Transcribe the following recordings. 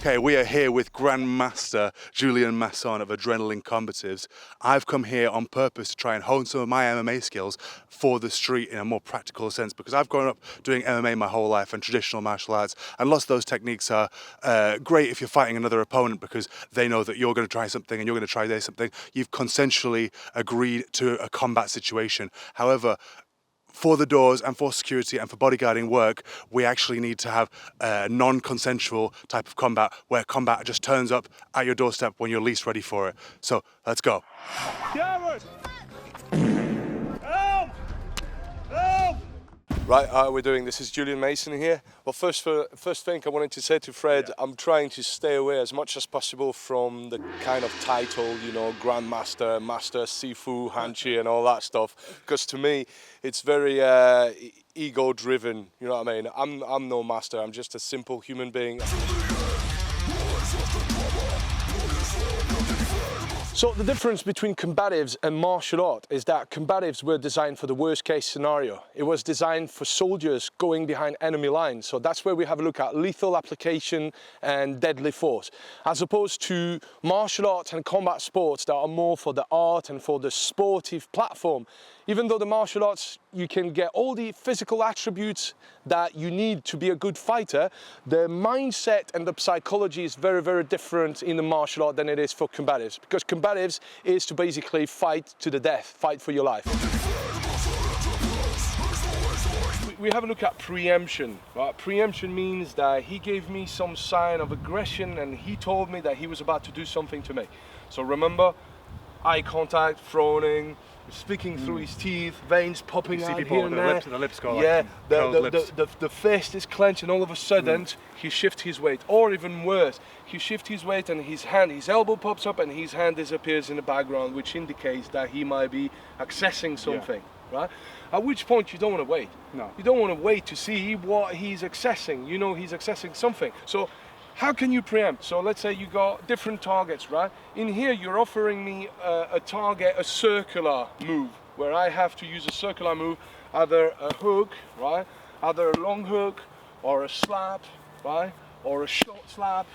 Okay, we are here with Grandmaster Julien Masson of Adrenaline Combatives. I've come here on purpose to try and hone some of my MMA skills for the street in a more practical sense, because I've grown up doing MMA my whole life and traditional martial arts, and lots of those techniques are great if you're fighting another opponent because they know that you're going to try something and you're going to try their something. You've consensually agreed to a combat situation. However, for the doors and for security and for bodyguarding work, we actually need to have a non-consensual type of combat where combat just turns up at your doorstep when you're least ready for it. So let's go. Coward! Help! Help! Right, how are we doing? This is Julien Masson here. Well, first thing I wanted to say to Fred, I'm trying to stay away as much as possible from the kind of title, you know, Grandmaster, Master, Sifu, Hanchi and all that stuff. Because to me, it's very ego-driven, you know what I mean? I'm no master, I'm just a simple human being. So the difference between combatives and martial art is that combatives were designed for the worst case scenario. It was designed for soldiers going behind enemy lines. So that's where we have a look at lethal application and deadly force. As opposed to martial arts and combat sports that are more for the art and for the sportive platform. Even though the martial arts, you can get all the physical attributes that you need to be a good fighter, the mindset and the psychology is very, very different in the martial art than it is for combatives. Because combatives is to basically fight to the death, fight for your life. We have a look at preemption. Right? Preemption means that he gave me some sign of aggression and he told me that he was about to do something to me. So remember, eye contact, frowning, speaking through his teeth, veins popping out here and there. The lips go yeah, like the fist is clenched and all of a sudden he shifts his weight. Or even worse, he shifts his weight and his elbow pops up and his hand disappears in the background, which indicates that he might be accessing something. Yeah. Right? At which point you don't want to wait. No. You don't want to wait to see what he's accessing. You know he's accessing something. So how can you preempt? So let's say you got different targets, right? In here, you're offering me a target, a circular move, where I have to use a circular move, either a hook, right? Either a long hook, or a slap, right? Or a short slap,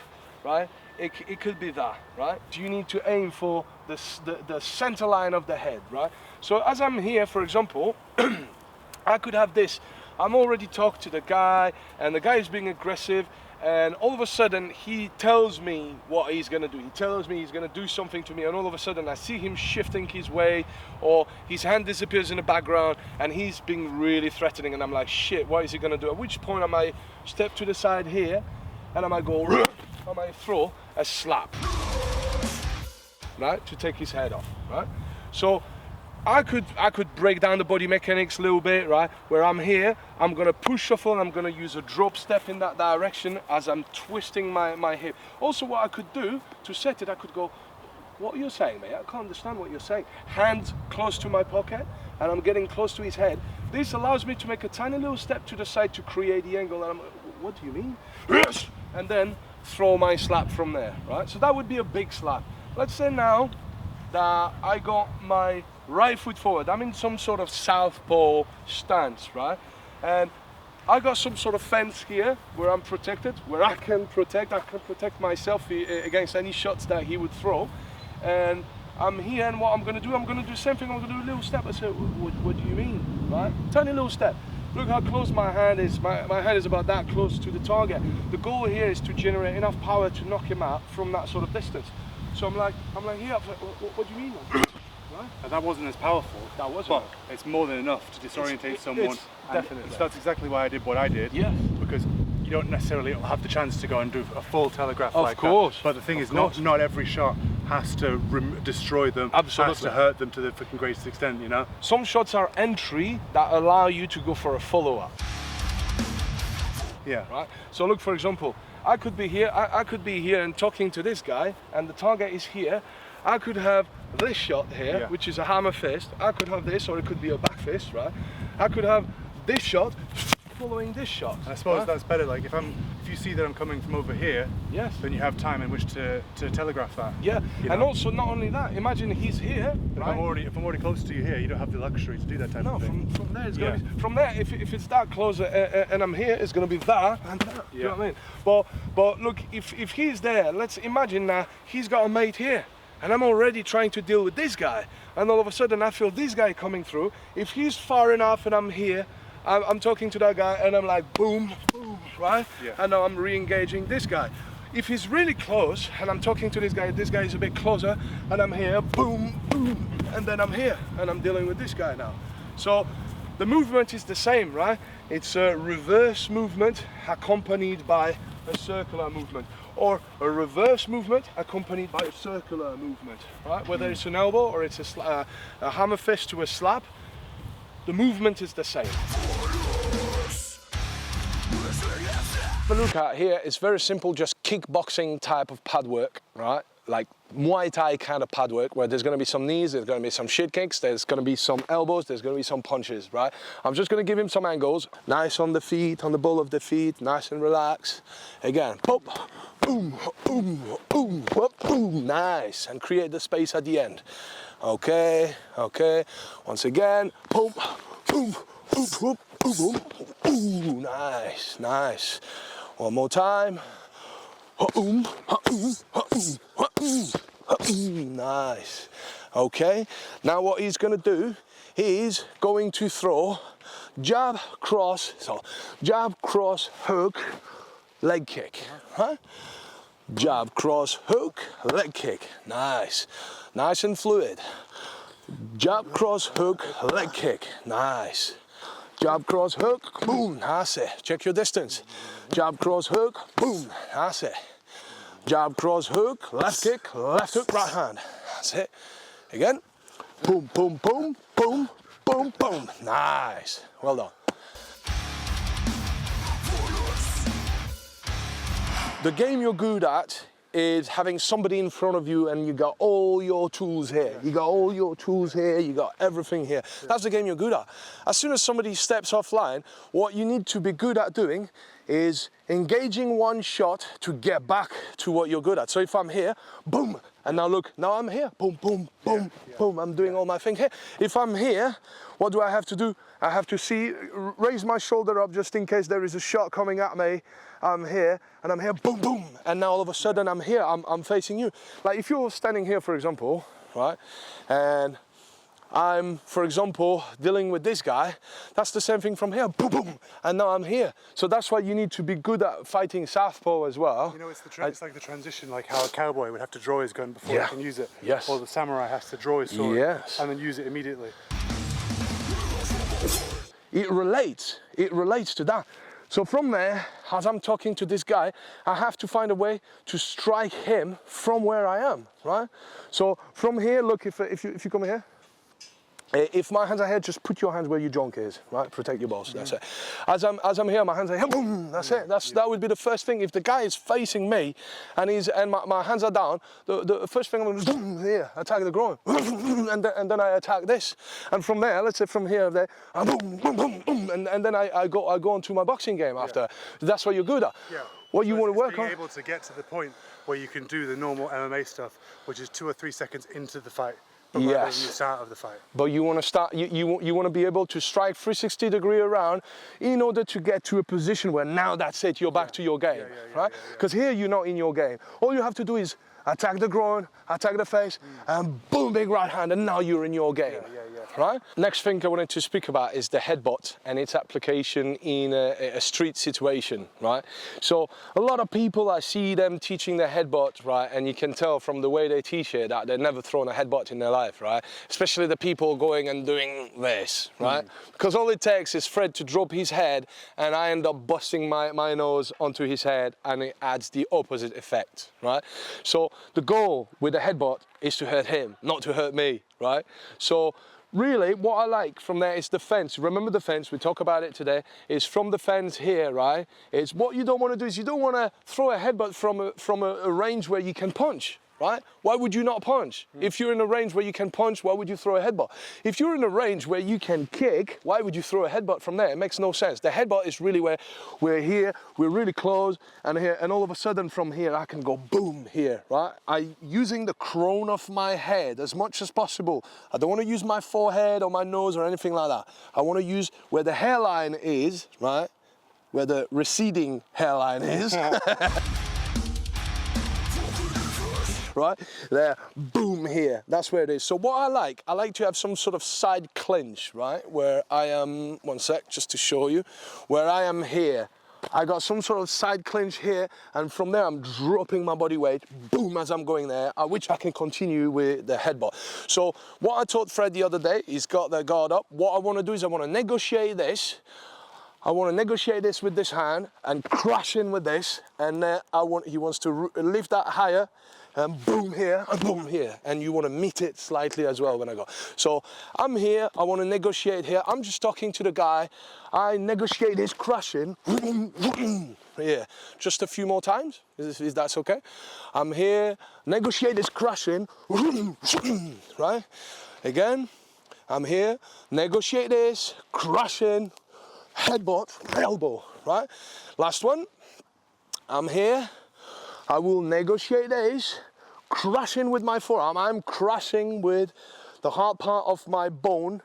right? It could be that, right? You need to aim for the center line of the head, right? So as I'm here, for example, I could have this. I'm already talked to the guy, and the guy is being aggressive, and all of a sudden he tells me what he's gonna do. He tells me he's gonna do something to me, and all of a sudden I see him shifting his weight, or his hand disappears in the background, and he's being really threatening, and I'm like, shit, what is he gonna do? At which point I might step to the side here, and I might go, I might throw a slap, right, to take his head off, right? So I could break down the body mechanics a little bit, right? Where I'm here, I'm gonna push shuffle, I'm gonna use a drop step in that direction as I'm twisting my hip. Also, what I could do to set it, I could go, what are you saying, mate? I can't understand what you're saying. Hand close to my pocket, and I'm getting close to his head. This allows me to make a tiny little step to the side to create the angle, and I'm, what do you mean? And then throw my slap from there, right? So that would be a big slap. Let's say now that I got my right foot forward, I'm in some sort of southpaw stance, right? And I got some sort of fence here where I'm protected, where I can protect myself against any shots that he would throw. And I'm here, and what I'm gonna do the same thing. I'm gonna do a little step. I say, what do you mean, right? Tiny little step. Look how close my hand is. My hand is about that close to the target. The goal here is to generate enough power to knock him out from that sort of distance. So I'm like here, what do you mean? Right? And that wasn't as powerful. That wasn't. But it's more than enough to disorientate someone. Definitely. So that's exactly why I did what I did. Yeah. Because you don't necessarily have the chance to go and do a full telegraph like that. Of course. But the thing is, not every shot has to destroy them. Absolutely. Has to hurt them to the fucking greatest extent, you know? Some shots are entry that allow you to go for a follow-up. Yeah. Right? So look, for example, I could be here, I could be here and talking to this guy, and the target is here. I could have this shot here, which is a hammer fist. I could have this, or it could be a back fist, right? I could have this shot, following this shot. I suppose right? that's better. Like if you see that I'm coming from over here, Yes. then you have time in which to telegraph that. Yeah, you and know? also not only that, imagine he's here, If right? I'm already close to you here, you don't have the luxury to do that type No, of thing. from there it's gonna be, from there, if it's that close and I'm here, it's gonna be that and that. Do you know what I mean? But look, if he's there, let's imagine that he's got a mate here, and I'm already trying to deal with this guy, and all of a sudden I feel this guy coming through. If he's far enough and I'm here, I'm talking to that guy and I'm like boom, boom, right? Yeah. And now I'm re-engaging this guy. If he's really close and I'm talking to this guy is a bit closer, and I'm here, boom, boom, and then I'm here and I'm dealing with this guy now. So the movement is the same, right? It's a reverse movement accompanied by a circular movement, or a reverse movement accompanied by a circular movement, right? Whether it's an elbow or it's a hammer fist to a slap, the movement is the same. But look at here, it's very simple, just kickboxing type of pad work, right? Like Muay Thai kind of pad work, where there's going to be some knees, there's going to be some shit kicks, there's going to be some elbows, there's going to be some punches, right? I'm just going to give him some angles, nice on the feet, on the ball of the feet, nice and relaxed. Again, pop, boom, boom, boom, pop, boom, nice, and create the space at the end. Okay, okay. Once again, boom, boom, boom, boom, boom, boom, nice, nice. One more time. Nice. Okay, now what he's going to do, he's going to throw jab, cross, so jab, cross, hook, leg kick. Huh? Jab, cross, hook, leg kick. Nice. Nice and fluid. Jab, cross, hook, leg kick. Nice. Jab, cross, hook, boom, that's it. Check your distance. Jab, cross, hook, boom, that's it. Jab, cross, hook, left kick, left hook, right hand. That's it. Again. Boom, boom, boom, boom, boom, boom. Nice. Well done. The game you're good at is having somebody in front of you and you got all your tools here. You got all your tools here, you got everything here. That's the game you're good at. As soon as somebody steps offline, what you need to be good at doing is engaging one shot to get back to what you're good at. So if I'm here, boom, and now look, now I'm here, boom, boom, boom, boom, I'm doing all my thing here. If I'm here, what do I have to do? I have to raise my shoulder up just in case there is a shot coming at me. I'm here, and I'm here, boom, boom, and now all of a sudden I'm here, I'm facing you. Like if you're standing here, for example, right, and I'm, for example, dealing with this guy, that's the same thing from here, boom, boom, and now I'm here. So that's why you need to be good at fighting southpaw as well. You know, it's like the transition, like how a cowboy would have to draw his gun before he can use it. Yes. Or the samurai has to draw his sword and then use it immediately. It relates to that. So from there, as I'm talking to this guy, I have to find a way to strike him from where I am, right? So from here, look, if you come here, if my hands are here, just put your hands where your junk is, right? Protect your balls, that's it. As I'm here, my hands are here, boom, that's it. That would be the first thing. If the guy is facing me and my hands are down, the first thing I'm going to do is boom, here, attack the groin, and then I attack this. And from there, let's say from here, there, boom, boom, boom, boom, and then I go on to my boxing game after. That's what you're good at. Yeah. What you want to work on. Being able to get to the point where you can do the normal MMA stuff, which is 2 or 3 seconds into the fight. Yes. The start of the fight. But you want to start. You want to be able to strike 360-degree around in order to get to a position where now that's it. You're back to your game, right? Because here you're not in your game. All you have to do is attack the groin, attack the face, and boom, big right hand, and now you're in your game, right? Next thing I wanted to speak about is the headbutt and its application in a street situation, right? So a lot of people, I see them teaching the headbutt, right? And you can tell from the way they teach it that they've never thrown a headbutt in their life, right? Especially the people going and doing this, right? Because all it takes is Fred to drop his head and I end up busting my nose onto his head, and it adds the opposite effect, right? So the goal with the headbutt is to hurt him, not to hurt me, right? So really, what I like from there is the fence. Remember the fence, we talk about it today, is from the fence here, right? It's what you don't want to do is you don't want to throw a headbutt from a range where you can punch, right? Why would you not punch? If you're in a range where you can punch, why would you throw a headbutt? If you're in a range where you can kick, why would you throw a headbutt from there? It makes no sense. The headbutt is really where we're here, we're really close, and here, and all of a sudden from here I can go boom here, right? Using the crown of my head as much as possible. I don't want to use my forehead or my nose or anything like that. I want to use where the hairline is, right? Where the receding hairline is. Right there, boom here, that's where it is. So what I like to have some sort of side clinch, right, where I am, one sec, just to show you, where I am here. I got some sort of side clinch here, and from there I'm dropping my body weight, boom, as I'm going there, which I can continue with the headbutt. So what I taught Fred the other day, he's got the guard up. What I want to do is I want to negotiate this. I want to negotiate this with this hand and crash in with this, and he wants to lift that higher, and boom here, and boom here, and you want to meet it slightly as well when I go. So I'm here, I want to negotiate here. I'm just talking to the guy. I negotiate his crushing. Yeah, just a few more times, is that okay? I'm here, negotiate his crushing, right? Again, I'm here, negotiate this, crushing, headbutt, elbow, right? Last one, I'm here, I will negotiate this, crushing with my forearm. I'm crushing with the hard part of my bone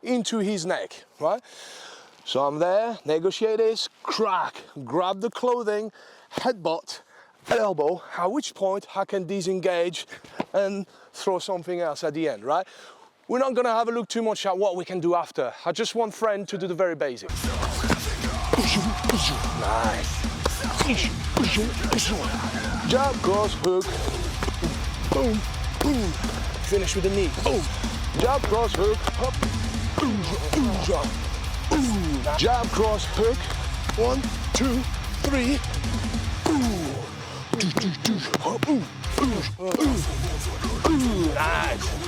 into his neck, right? So I'm there, negotiate this, crack, grab the clothing, headbutt, elbow, at which point I can disengage and throw something else at the end, right? We're not gonna have a look too much at what we can do after. I just want Fred to do the very basics. Nice. Jab, cross, hook. Boom, boom. Finish with the knee. Boom. Jab, cross, hook. Up. Boom, boom, jab. Boom. Jab, cross, hook. 1, 2, 3. Boom. Nice.